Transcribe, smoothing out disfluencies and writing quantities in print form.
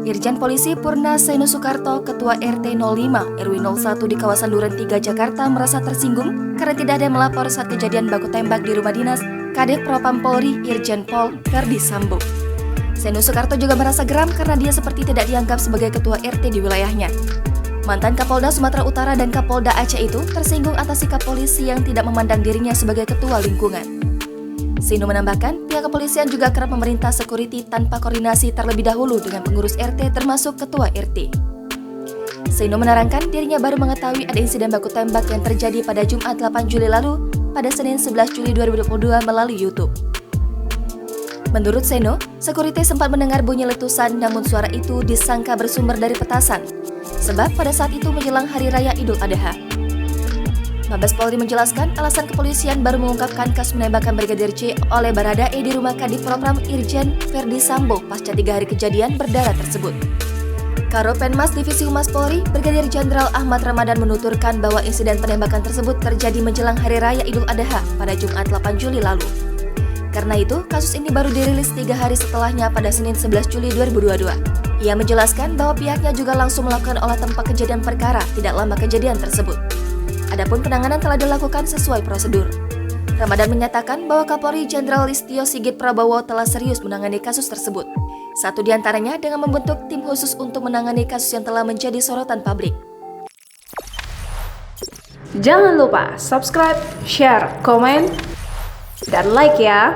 Irjen Polisi Purna Seno Soekarto, Ketua RT 05 RW 01 di kawasan Duren 3 Jakarta merasa tersinggung karena tidak ada yang melapor saat kejadian baku tembak di rumah dinas Kadif Propam Polri Irjen Pol Verdi Sambo. Seno Soekarto juga merasa geram karena dia seperti tidak dianggap sebagai ketua RT di wilayahnya. Mantan Kapolda Sumatera Utara dan Kapolda Aceh itu tersinggung atas sikap polisi yang tidak memandang dirinya sebagai ketua lingkungan. Seno menambahkan, pihak kepolisian juga kerap memerintah security tanpa koordinasi terlebih dahulu dengan pengurus RT termasuk ketua RT. Seno menerangkan dirinya baru mengetahui ada insiden baku tembak yang terjadi pada Jumat 8 Juli lalu pada Senin 11 Juli 2022 melalui YouTube. Menurut Seno, security sempat mendengar bunyi letusan namun suara itu disangka bersumber dari petasan. Sebab pada saat itu menjelang Hari Raya Idul Adha. Mabes Polri menjelaskan alasan kepolisian baru mengungkapkan kasus penembakan Brigadir J oleh Baradae di rumah Kadif Propam Irjen Verdi Sambo pasca 3 hari kejadian berdarah tersebut. Karopenmas Divisi Humas Polri, Brigadir Jenderal Ahmad Ramadan menuturkan bahwa insiden penembakan tersebut terjadi menjelang Hari Raya Idul Adha pada Jumat 8 Juli lalu. Karena itu, kasus ini baru dirilis 3 hari setelahnya pada Senin 11 Juli 2022. Ia menjelaskan bahwa pihaknya juga langsung melakukan olah tempat kejadian perkara tidak lama kejadian tersebut. Adapun penanganan telah dilakukan sesuai prosedur. Ramadan menyatakan bahwa Kapolri Jenderal Listio Sigit Prabowo telah serius menangani kasus tersebut. Satu di antaranya dengan membentuk tim khusus untuk menangani kasus yang telah menjadi sorotan publik. Jangan lupa subscribe, share, komen, dan like ya!